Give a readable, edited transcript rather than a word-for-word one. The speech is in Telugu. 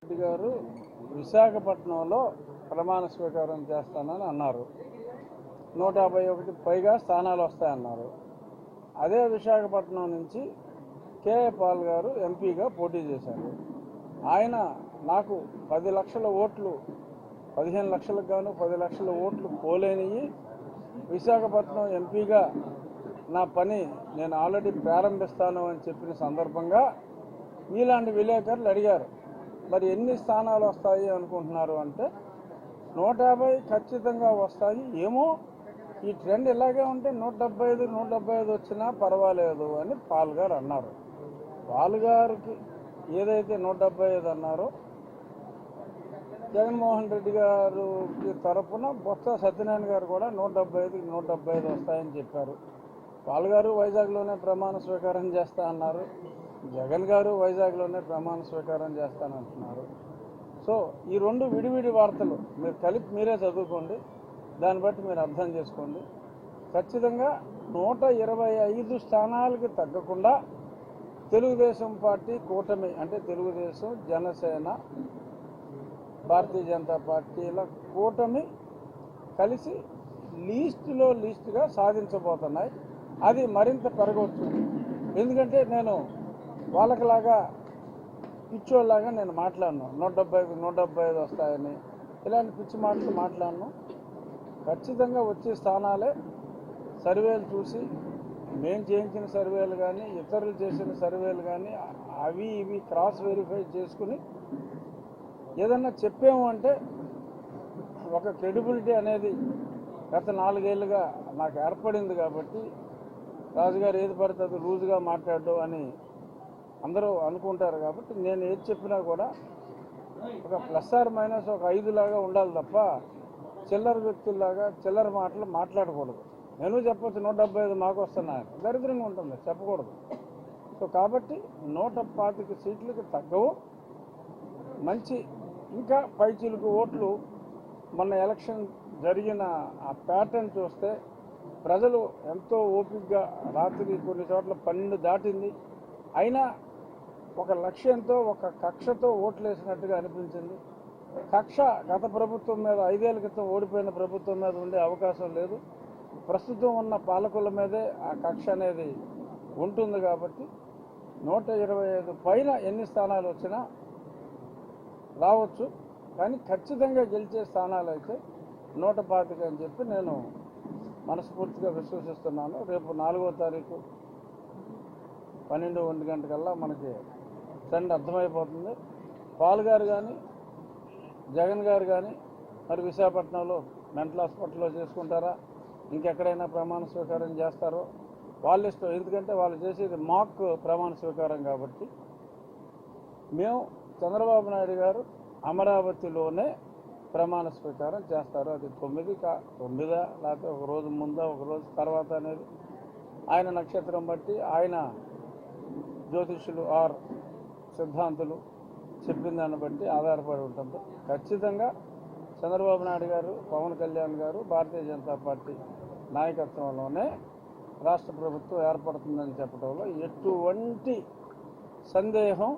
రెడ్డి గారు విశాఖపట్నంలో ప్రమాణ స్వీకారం చేస్తానని అన్నారు. 151 పైగా స్థానాలు వస్తాయన్నారు. అదే విశాఖపట్నం నుంచి కేఏ పాల్ గారు ఎంపీగా పోటీ చేశారు. ఆయన నాకు 10 లక్షల ఓట్లు, 15 లక్షలకు గాను 10 లక్షల ఓట్లు పోలేనివి. విశాఖపట్నం ఎంపీగా నా పని నేను ఆల్రెడీ ప్రారంభిస్తాను అని చెప్పిన సందర్భంగా మీలాంటి విలేకరులు అడిగారు, మరి ఎన్ని స్థానాలు వస్తాయి అనుకుంటున్నారు అంటే 150 ఖచ్చితంగా వస్తాయి. ఏమో ఈ ట్రెండ్ ఇలాగే ఉంటే 175 వచ్చినా పర్వాలేదు అని పాల్ గారు అన్నారు. పాల్ గారికి ఏదైతే 175 అన్నారో జగన్మోహన్ రెడ్డి గారికి తరఫున బొత్స సత్యనారాయణ గారు కూడా 175 వస్తాయని చెప్పారు. పాల్ గారు వైజాగ్లోనే ప్రమాణ స్వీకారం చేస్తా అన్నారు. జగన్ గారు వైజాగ్లోనే ప్రమాణ స్వీకారం చేస్తానంటున్నారు. సో ఈ రెండు విడివిడి వార్తలు మీరు కలిపి మీరే చదువుకోండి, దాన్ని బట్టి మీరు అర్థం చేసుకోండి. ఖచ్చితంగా 125 స్థానాలకి తగ్గకుండా తెలుగుదేశం పార్టీ కూటమి అంటే తెలుగుదేశం, జనసేన, భారతీయ జనతా పార్టీల కూటమి కలిసి లీస్టుగా సాధించబోతున్నాయి. అది మరింత పెరగవచ్చు. ఎందుకంటే నేను వాళ్ళకిలాగా పిచ్చోళ్ళలాగా నేను మాట్లాడను. 175 వస్తాయని ఇలాంటి పిచ్చి మాటలు మాట్లాడను. ఖచ్చితంగా వచ్చే స్థానాలే. సర్వేలు చూసి మేము చేయించిన సర్వేలు కానీ ఇతరులు చేసిన సర్వేలు కానీ అవి ఇవి క్రాస్ వెరిఫై చేసుకుని ఏదన్నా చెప్పాము అంటే ఒక క్రెడిబిలిటీ అనేది గత 4 ఏళ్ళుగా నాకు ఏర్పడింది. కాబట్టి రాజుగారు ఏది పడితే అది లూజుగా మాట్లాడడం అని అందరూ అనుకుంటారు. కాబట్టి నేను ఏది చెప్పినా కూడా ఒక ప్లస్ ఆర్ మైనస్ ఒక 5 లాగా ఉండాలి తప్ప చిల్లర వ్యక్తుల్లాగా చిల్లర మాటలు మాట్లాడకూడదు. నేను చెప్పొచ్చు 175 మాకు వస్తున్నాయని, దరిద్రంగా ఉంటుంది, చెప్పకూడదు. సో కాబట్టి 125 సీట్లకు తగ్గవు. మంచి ఇంకా పైచీలకు ఓట్లు మొన్న ఎలక్షన్ జరిగిన ఆ ప్యాటర్న్ చూస్తే ప్రజలు ఎంతో ఓపికగా రాత్రి కొన్ని చోట్ల 12 దాటింది, అయినా ఒక లక్ష్యంతో ఒక కక్షతో ఓట్లు వేసినట్టుగా అనిపించింది. కక్ష గత ప్రభుత్వం మీద 5 ఏళ్ల క్రితం ఓడిపోయిన ప్రభుత్వం మీద ఉండే అవకాశం లేదు. ప్రస్తుతం ఉన్న పాలకుల మీదే ఆ కక్ష అనేది ఉంటుంది. కాబట్టి 125 పైన ఎన్ని స్థానాలు వచ్చినా రావచ్చు. కానీ ఖచ్చితంగా గెలిచే స్థానాలు అయితే 125 అని చెప్పి నేను మనస్ఫూర్తిగా విశ్వసిస్తున్నాను. రేపు 4వ తారీఖు 12-1 గంటకల్లా మనకి ట్రెండ్ అర్థమైపోతుంది. పాల్ గారు కానీ జగన్ గారు కానీ మరి విశాఖపట్నంలో మెంటల్ హాస్పిటల్లో చేసుకుంటారా, ఇంకెక్కడైనా ప్రమాణ స్వీకారం చేస్తారో వాళ్ళ ఇష్టం. ఎందుకంటే వాళ్ళు చేసేది మాక్ ప్రమాణ స్వీకారం. కాబట్టి మేము చంద్రబాబు నాయుడు గారు అమరావతిలోనే ప్రమాణ స్వీకారం చేస్తారు. అది 9 లేకపోతే ఒక రోజు ముందా ఒక రోజు తర్వాత అనేది ఆయన నక్షత్రం బట్టి ఆయన జ్యోతిష్యులు ఆర్ సిద్ధాంతులు చెప్పిన దాన్ని బట్టి ఆధారపడి ఉంటుంది. ఖచ్చితంగా చంద్రబాబు నాయుడు గారు, పవన్ కళ్యాణ్ గారు, భారతీయ జనతా పార్టీ నాయకత్వంలోనే రాష్ట్ర ప్రభుత్వం ఏర్పడుతుందని చెప్పడంలో ఎటువంటి సందేహం